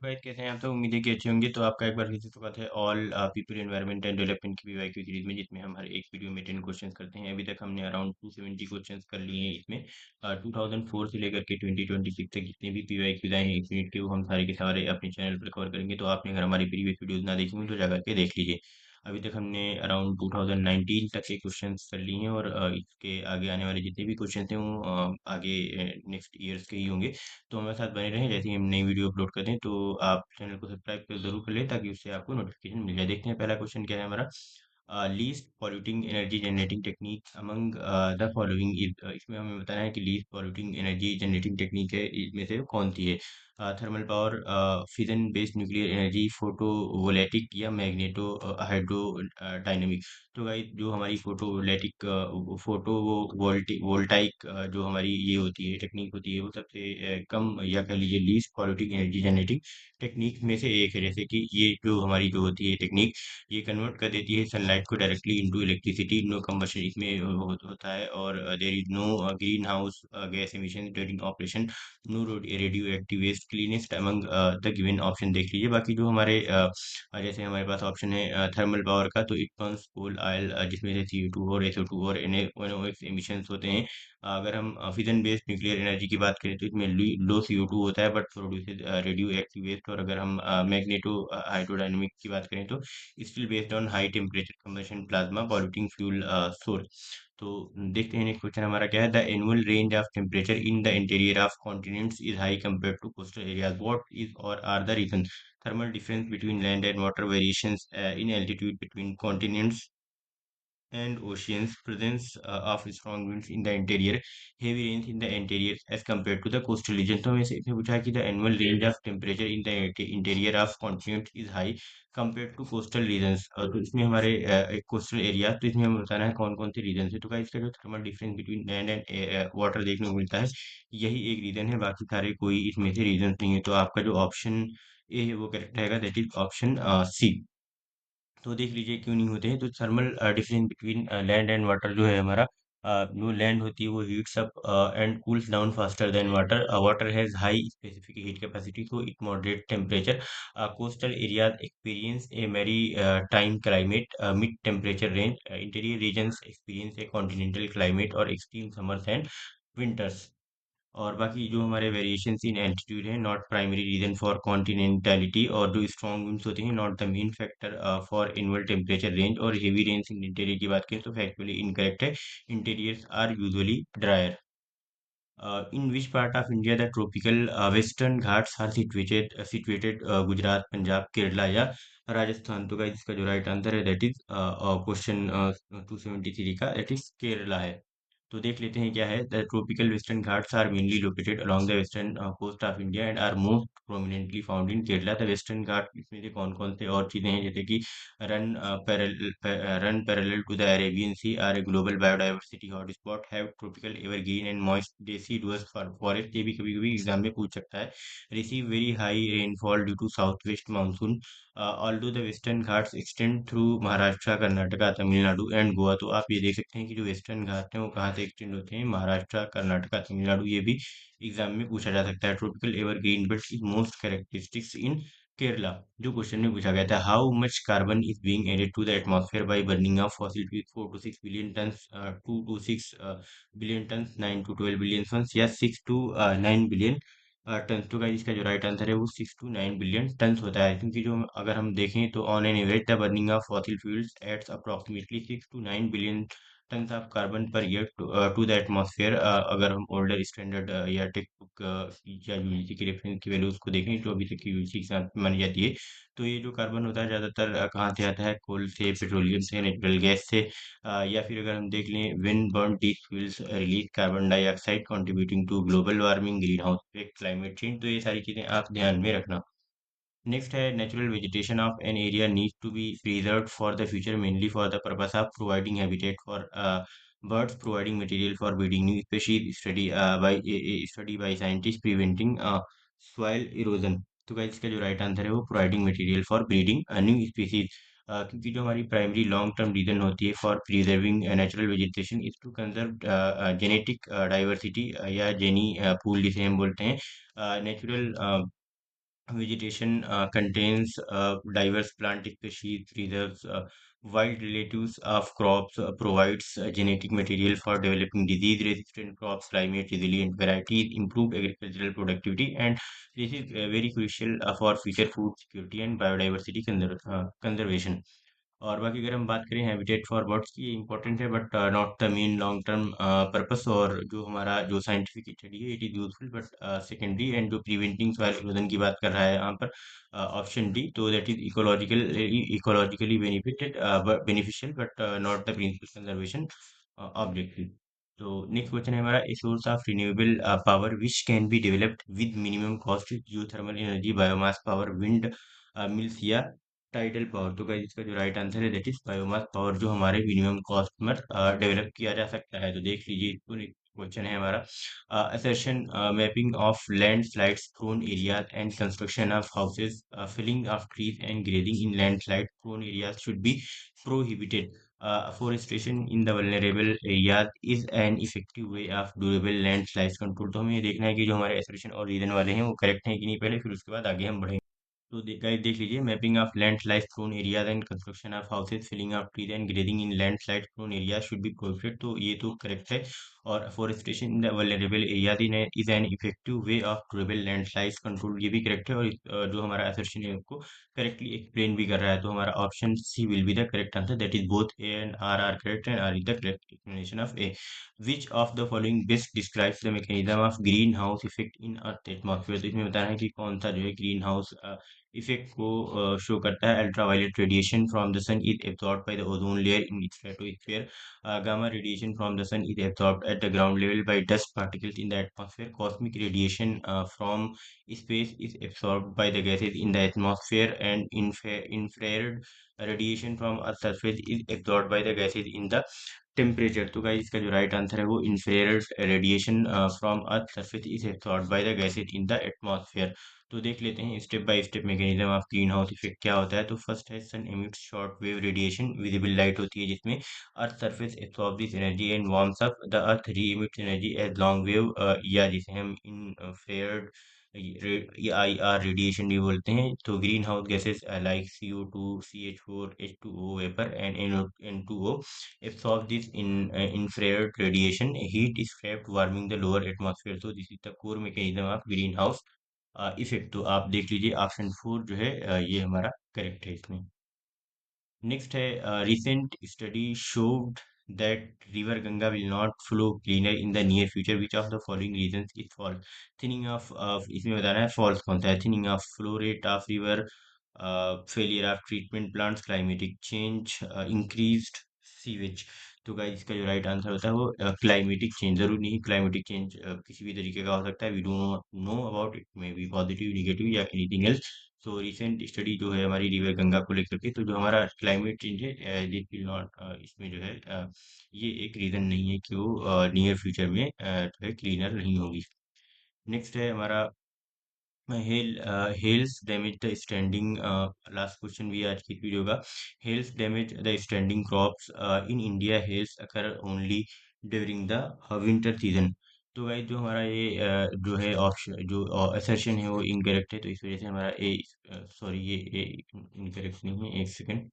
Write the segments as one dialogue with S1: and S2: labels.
S1: Guys कैसे हैं आप? तो उम्मीद है कि अच्छे होंगे। तो आपका एक बार फिर से स्वागत है all people environment and development की पीवाईक्यू सीरीज में, जिसमें हम हर एक वीडियो में 10 क्वेश्चंस करते हैं। अभी तक हमने अराउंड 270 क्वेश्चंस कर लिए हैं इसमें। 2004 से लेकर के 2026 तक जितने भी पीवाईक्यूज आए हैं 1 मिनट के, वो हम सारे के सारे अपने चैनल पर कवर करेंगे। तो आपने अगर हमारी प्रीवियस वीडियोज ना देखी हों तो जाकर के देख लीजिए। अभी तक हमने अराउंड 2019 तक के क्वेश्चंस कर लिए हैं, और इसके आगे आने वाले जितने भी क्वेश्चंस हैं वो आगे नेक्स्ट ईयर्स के ही होंगे। तो हमारे साथ बने रहें। जैसे ही हम नई वीडियो अपलोड कर दें तो आप चैनल को सब्सक्राइब कर जरूर कर लें, ताकि उससे आपको नोटिफिकेशन मिल जाए। देखते हैं पहला क्वेश्चन क्या है हमारा। Least polluting energy generating technique among the following is. इसमें हमें बताना है कि least polluting energy generating technique है, इसमें से कौन सी है। Thermal power, fission based nuclear energy, photovoltaic या मैग्नेटो हाइड्रो डायनेमिक। तो गाइस जो हमारी फोटोवोलेटिक फोटो वोल्टाइक जो हमारी ये होती है टेक्निक होती है, वो सबसे कम या कह लीजिए least polluting energy generating technique में से एक है। जैसे कि ये जो हमारी जो होती है टेक्निक, ये कन्वर्ट कर देती है सनलाइट को directly into electricity. No combustion इसमें होता है, और there is no greenhouse gas emission during operation, no radioactive waste, cleanest among the given option. देख लीजिए बाकी जो हमारे जैसे हमारे पास ऑप्शन है थर्मल पावर का, तो इट बर्न्स कोल ऑयल, जिसमें से CO2 और SO2 और NOx एमिशंस होते हैं। अगर हम फिजन बेस्ड न्यूक्लियर एनर्जी की बात करें तो इसमें लो CO2 होता है but produces radioactive waste. और अगर हम मैग्नेटो हाइड्रोडायनेमिक की बात करें तो still based on high temperature combustion plasma polluting fuel source. तो देखते हैं नेक्स्ट क्वेश्चन हमारा क्या है। The annual range of temperature in the interior of continents is high compare to coastal areas, what is or are the reason. thermal difference between land and water, variations in altitude between continents and oceans, presence of strong winds in the interior, heavy rains in the interior as compared to the coastal region। तो हमें से इसमें पूछा है कि the annual range of temperature in the interior of continent is high compared to coastal regions। तो इसमें हमारे एक कोस्टल एरिया, तो इसमें हमें बताना है कौन कौन से रीजन है। तो का इसका जो thermal difference between land and water देखने को मिलता है, यही एक रीजन है, बाकी सारे कोई इसमें से रीजन नहीं है। तो आपका जो ऑप्शन ए है वो करेक्ट रहेगा, दैट इज ऑप्शन सी। तो देख लीजिए क्यों नहीं होते हैं। तो thermal difference between land and water जो है हमारा, जो लैंड होती है वो heats up and cools down faster than water. Water has high specific heat capacity तो it moderate temperature. Coastal areas experience a maritime climate mid temperature range. Interior regions experience a continental climate और extreme summers and winters. और बाकी जो हमारे variations in altitude है not primary reason for कॉन्टिनेंटलिटी, और जो strong winds होती हैं not the main factor for invert temperature range. और हेवी रेन्स इन इंटीरियर की बात करें तो फैक्चुअली इनकरेक्ट है, interiors are usually drier. In which part of India the tropical Western Ghats are situated, Gujarat, Punjab, Kerala या राजस्थान। तो गाइस इसका जो राइट आंसर है दैट इज क्वेश्चन 273 का, दैट इज केरला है। तो देख लेते हैं क्या है। The tropical Western Ghats are mainly located along the western coast of India and are most prominently found in Kerala. The Western Ghat इसमें से कौन कौन से और चीजें हैं, जैसे कि run parallel to the Arabian Sea, are a global biodiversity hotspot, have tropical evergreen and moist deciduous forest, ये भी कभी कभी एग्जाम में पूछ सकता है। Receive very high rainfall due to south west monsoon, although the Western Ghats extend through Maharashtra, Karnataka, Tamil Nadu and Goa. तो आप ये देख सकते हैं कि जो वेस्टर्न घाट हैं वो कहाँ से एक्सटेंड होते हैं, महाराष्ट्र, कर्नाटका, तमिलनाडु। ये भी एग्जाम में पूछा जा सकता है। Tropical evergreen belt is most characteristics in Kerala, जो क्वेश्चन में पूछा गया था। How much carbon is being added to the atmosphere by burning of fossil fuel, 4 to 6 billion ton, 2 to 6 billion ton, 9 to 12 billion ton, या 6 to 9 billion ton. तो guys इसका जो right answer है वो 6 to 9 बिलियन टन होता है, क्योंकि जो अगर हम देखें तो on an average the burning of fossil fuels adds approximately 6 to 9 billion ton of carbon per year to the atmosphere. अगर हम ओल्डर स्टैंडर्ड या टेक्स्ट बुक या यूजीसी की रेफरेंस की वैल्यूज को देखें, जो अभी तक की यूजीसी के साथ मानी जाती है, तो ये जो कार्बन होता है ज़्यादातर कहाँ से आता है, कोल से, पेट्रोलियम से, नेचुरल गैस से, या फिर अगर हम देख लें when burn these fuels release carbon dioxide contributing to global warming, green house effect, climate change. तो ये सारी चीज़ें आप ध्यान में रखना। नेक्स्ट है natural vegetation of an area need to be preserved for the future mainly for the purpose of providing habitat for birds, providing material for breeding new species, study by scientist, preventing soil erosion. तो guys इसका जो right answer है वो providing material for breeding new species. क्योंकि जो हमारी primary long term reason होती है for preserving natural vegetation is to conserve genetic diversity, या जेनी पूल जिसे हम बोलते हैं। Natural Vegetation contains diverse plant species, preserves wild relatives of crops, provides genetic material for developing disease-resistant crops, climate-resilient varieties, improved agricultural productivity, and this is very crucial for future food security and biodiversity conservation. और बाकी अगर हम बात करें habitat for birds की, ये important है but not the main long term purpose. और जो हमारा जो साइंटिफिक स्टडी है it is useful but secondary. And जो प्रिवेंटिंग सॉइल इरोजन की बात कर रहा है यहाँ पर ऑप्शन डी, तो that is ecologically benefited beneficial but not the principal conservation objective. तो नेक्स्ट क्वेश्चन है हमारा, a source of renewable power which can be developed with minimum cost, geothermal energy, biomass power, wind mills या tidal power. तो guys इसका जो right answer है that is biomass power, जो हमारे मिनिमम कॉस्ट में डेवलप किया जा सकता है। तो देख लीजिए पूरी क्वेश्चन है हमारा, assertion mapping of landslides prone areas and construction of houses, filling of trees and grazing in landslide prone areas should be prohibited. Afforestation in the vulnerable areas is an effective way of durable landslides control। तो हमें ये देखना है कि जो हमारे assertion और reason वाले हैं वो करेक्ट हैं कि नहीं पहले, फिर उसके बाद आगे हम बढ़ेंगे। तो गाइस देख लीजिए, mapping of landslide prone areas and construction of houses, filling of trees and grading in landslide prone area should be prohibited. तो ये तो करेक्ट है। और forestation in the vulnerable area is an effective way of durable landslide control, ये भी correct है। और जो हमारा असर्शन है उसको करेक्टली एक्सप्लेन भी कर रहा है। तो हमारा option C will be the correct answer, that is both A and R correct and R is the correct explanation of A. Which of the following best describes the mechanism of green house effect in earth atmosphere. तो इसमें बताना है कि कौन सा जो है green house effect को शो करता है। Ultraviolet radiation from the sun is absorbed by the ozone layer in stratosphere, gamma radiation from the sun is absorbed at the ground level by dust particles in the atmosphere, cosmic radiation from space is absorbed by the gases in the atmosphere, and infrared radiation from earth's surface is absorbed by the gases in the temperature. तो guys इसका जो right answer है वो infrared radiation from earth surface is absorbed by the gases in the atmosphere. तो देख लेते हैं step by step mechanism of green house effect क्या होता है। तो फर्स्ट है sun emits short wave radiation, visible light होती है जिसमें earth surface absorb this energy and warms up the earth, re emits energy as long wave, या जिसे हम इंफ्रारेड आई आर रेडिएशन भी बोलते हैं। तो green house gases like CO2, CH4, H2O vapour and N2O absorb this in infrared radiation, heat is trapped warming the lower atmosphere। तो this is the core mechanism of green house effect. तो आप देख लीजिए option four जो है ये हमारा correct है इसमें। नेक्स्ट है, recent study showed that river Ganga will not flow cleaner in the near future, which of the following reasons is false। thinning of इसमें बताना है false कौन सा है। thinning of flow rate of river, failure of treatment plants, climatic change, increased sewage। तो guys इसका जो right answer होता है वो क्लाइमेटिक चेंज। जरूरी नहीं क्लाइमेटिक चेंज किसी भी तरीके का हो सकता है, we do not know about it, may be positive, negative या anything else. So recent study जो है हमारी रिवर गंगा को लेकर के, तो जो हमारा क्लाइमेट चेंज है दिस विल नॉट, इसमें जो है ये एक रीजन नहीं है कि वो नियर फ्यूचर में जो है क्लीनर नहीं होगी। नेक्स्ट है हमारा, hails damage the standing, last question भी है आज की वीडियो का। Hails damage the standing crops in India, hails occur only during the winter season. तो गाइस जो हमारा ये जो है ऑप्शन जो असर्शन है वो इनकरेक्ट है। तो इस वजह से हमारा ए, सॉरी ये ए इनकरेक्ट नहीं है, एक सेकंड।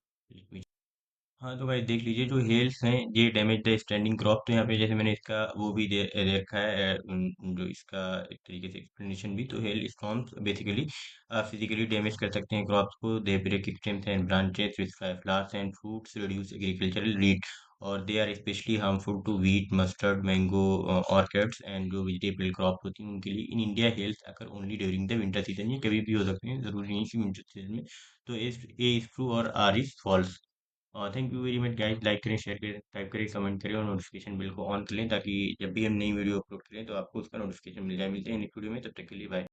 S1: हाँ तो भाई देख लीजिए, जो हेल्स हैं ये डैमेज द स्टैंडिंग क्रॉप। तो यहाँ पे जैसे मैंने इसका वो भी दे रखा है, जो इसका एक तरीके से एक्सप्लेनेशन भी। तो hail storms basically physically damage कर सकते हैं क्रॉप्स को, they break stems and branches with flowers and fruits, reduce agricultural yield, और they are specially harmful to wheat, mustard, mango, orchids and जो वेजिटेबल क्रॉप होती हैं उनके लिए। In India hails occur only during the winter season, ये कभी भी हो सकते हैं, जरूरी नहीं कि विंटर सीजन में। तो ए इज ट्रू और R is false. Thank you very much guys, like करें, शेयर करें, सब्सक्राइब करें, कमेंट करें और नोटिफिकेशन बिल को ऑन कर लें, ताकि जब भी हम नई वीडियो अपलोड करें तो आपको उसका नोटिफिकेशन मिल जाए। मिलते हैं नेक्स्ट वीडियो में, तब तक के लिए बाय।